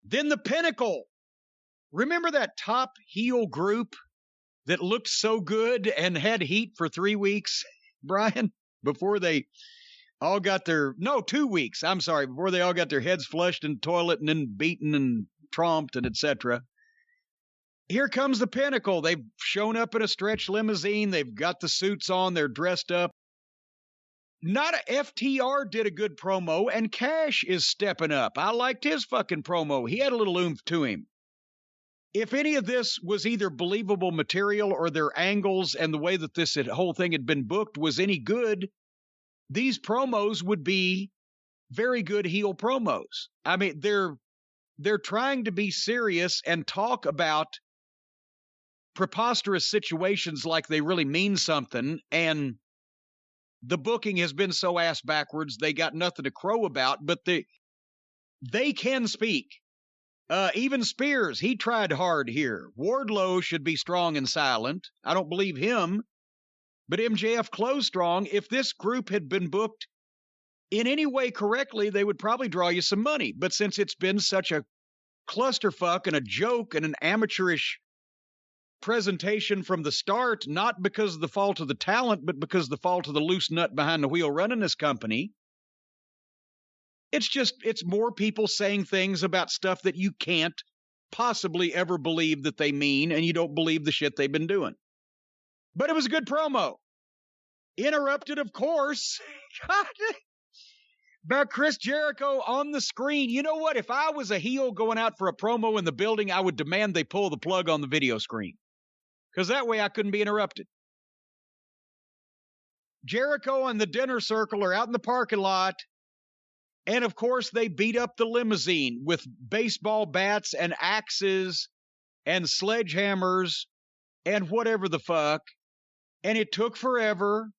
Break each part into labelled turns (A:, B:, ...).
A: Then the Pinnacle. Remember that top heel group that looked so good and had heat for 3 weeks, Brian, before they all got 2 weeks. I'm sorry, before they all got their heads flushed in the toilet and then beaten and tromped and etc. Here comes the Pinnacle. They've shown up in a stretch limousine. They've got the suits on. They're dressed up. FTR did a good promo, and Cash is stepping up. I liked his fucking promo. He had a little oomph to him. If any of this was either believable material or their angles and the way that this whole thing had been booked was any good, these promos would be very good heel promos. I mean, they're trying to be serious and talk about preposterous situations like they really mean something, and the booking has been so ass backwards they got nothing to crow about, but they can speak. Even Spears, he tried hard here. Wardlow should be strong and silent. I don't believe him. But MJF closed strong. If this group had been booked in any way correctly, they would probably draw you some money. But since it's been such a clusterfuck and a joke and an amateurish presentation from the start, not because of the fault of the talent, but because of the fault of the loose nut behind the wheel running this company, it's more people saying things about stuff that you can't possibly ever believe that they mean, and you don't believe the shit they've been doing. But it was a good promo. Interrupted, of course, about Chris Jericho on the screen. You know what? If I was a heel going out for a promo in the building, I would demand they pull the plug on the video screen, because that way I couldn't be interrupted. Jericho and the dinner circle are out in the parking lot. And, of course, they beat up the limousine with baseball bats and axes and sledgehammers and whatever the fuck. And it took forever.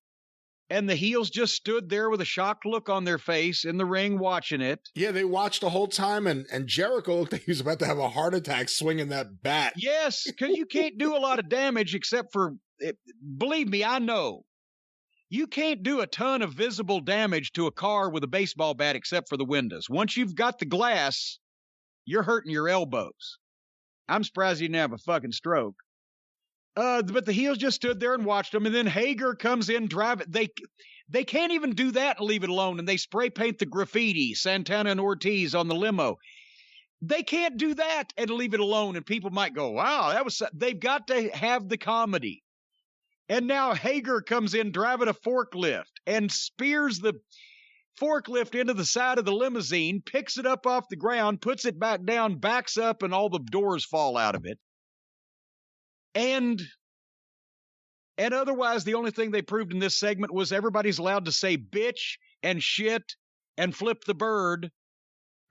A: And the heels just stood there with a shocked look on their face in the ring watching it.
B: Yeah, they watched the whole time, and Jericho looked like he was about to have a heart attack swinging that bat.
A: Yes, because you can't do a lot of damage except for, believe me, I know. You can't do a ton of visible damage to a car with a baseball bat except for the windows. Once you've got the glass, you're hurting your elbows. I'm surprised he didn't have a fucking stroke. But the heels just stood there and watched them, and then Hager comes in, drive it. They can't even do that and leave it alone, and they spray paint the graffiti, Santana and Ortiz on the limo. They can't do that and leave it alone, and people might go, wow, they've got to have the comedy. And now Hager comes in driving a forklift and spears the forklift into the side of the limousine, picks it up off the ground, puts it back down, backs up, and all the doors fall out of it. And otherwise, the only thing they proved in this segment was everybody's allowed to say bitch and shit and flip the bird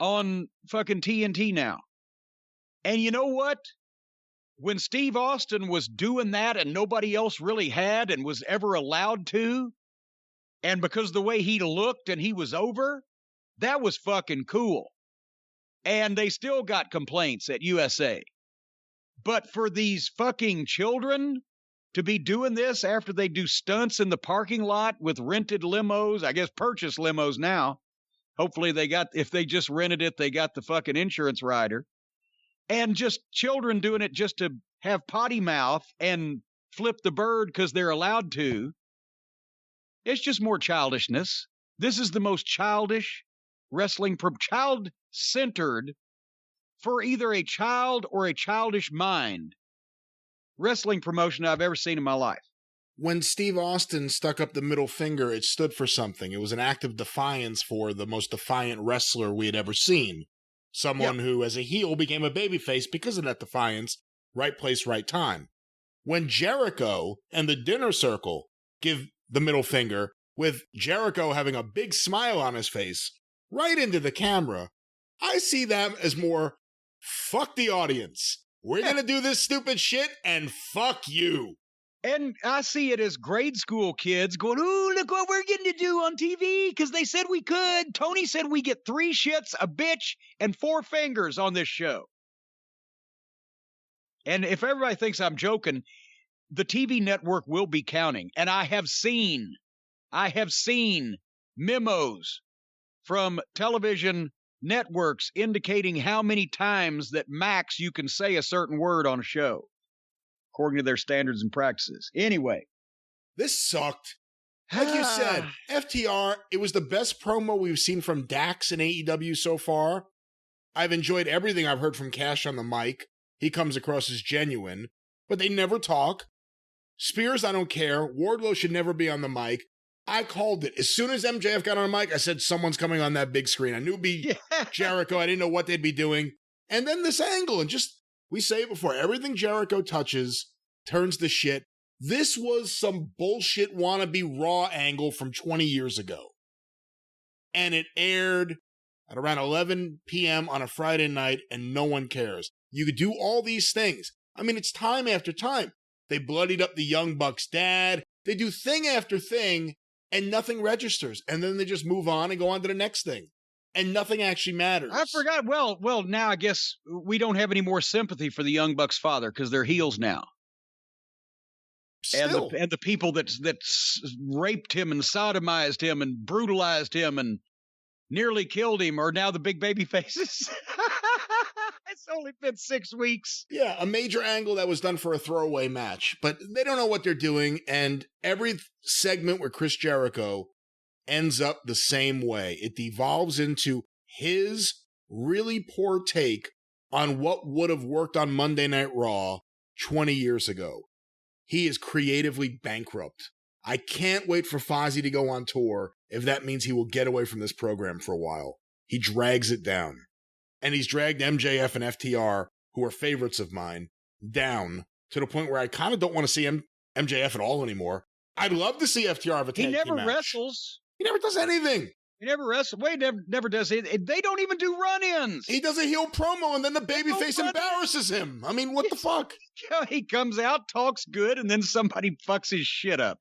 A: on fucking TNT now. And you know what? When Steve Austin was doing that and nobody else really had and was ever allowed to, and because of the way he looked and he was over, that was fucking cool. And they still got complaints at USA. But for these fucking children to be doing this after they do stunts in the parking lot with rented limos, I guess purchased limos now. Hopefully if they just rented it, they got the fucking insurance rider. And just children doing it just to have potty mouth and flip the bird because they're allowed to. It's just more childishness. This is the most childish wrestling, child-centered, for either a child or a childish mind, wrestling promotion I've ever seen in my life.
B: When Steve Austin stuck up the middle finger, it stood for something. It was an act of defiance for the most defiant wrestler we had ever seen. Someone who, as a heel, became a babyface because of that defiance. Right place, right time. When Jericho and the dinner circle give the middle finger, with Jericho having a big smile on his face, right into the camera, I see that as more, fuck the audience. We're going to do this stupid shit, and fuck you.
A: And I see it as grade school kids going, ooh, look what we're getting to do on TV because they said we could. Tony said we get 3 shits, a bitch, and 4 fingers on this show. And if everybody thinks I'm joking, the TV network will be counting. And I have seen memos from television networks indicating how many times that max you can say a certain word on a show, according to their standards and practices. Anyway.
B: This sucked. Like you said, FTR, it was the best promo we've seen from Dax in AEW so far. I've enjoyed everything I've heard from Cash on the mic. He comes across as genuine, but they never talk. Spears, I don't care. Wardlow should never be on the mic. I called it. As soon as MJF got on the mic, I said, someone's coming on that big screen. I knew it'd be Jericho. I didn't know what they'd be doing. And then this angle, and just, we say it before, everything Jericho touches turns to shit. This was some bullshit wannabe Raw angle from 20 years ago. And it aired at around 11 p.m. on a Friday night, and no one cares. You could do all these things. I mean, it's time after time. They bloodied up the Young Bucks' dad. They do thing after thing, and nothing registers. And then they just move on and go on to the next thing. And nothing actually matters.
A: I forgot. Well, now I guess we don't have any more sympathy for the Young Bucks' father because they're heels now.
B: Still.
A: And the people that raped him and sodomized him and brutalized him and nearly killed him are now the big baby faces. It's only been 6 weeks.
B: Yeah, a major angle that was done for a throwaway match. But they don't know what they're doing, and every segment where Chris Jericho ends up the same way. It devolves into his really poor take on what would have worked on Monday Night Raw 20 years ago. He is creatively bankrupt. I can't wait for Fozzy to go on tour if that means he will get away from this program for a while. He drags it down. And he's dragged MJF and FTR, who are favorites of mine, down to the point where I kind of don't want to see MJF at all anymore. I'd love to see FTR have a tag team match.
A: He never wrestles.
B: He never does anything.
A: He never wrestles. Wait, never does it. They don't even do run-ins.
B: He does a heel promo, and then the babyface embarrasses him. I mean, what the fuck?
A: He comes out, talks good, and then somebody fucks his shit up.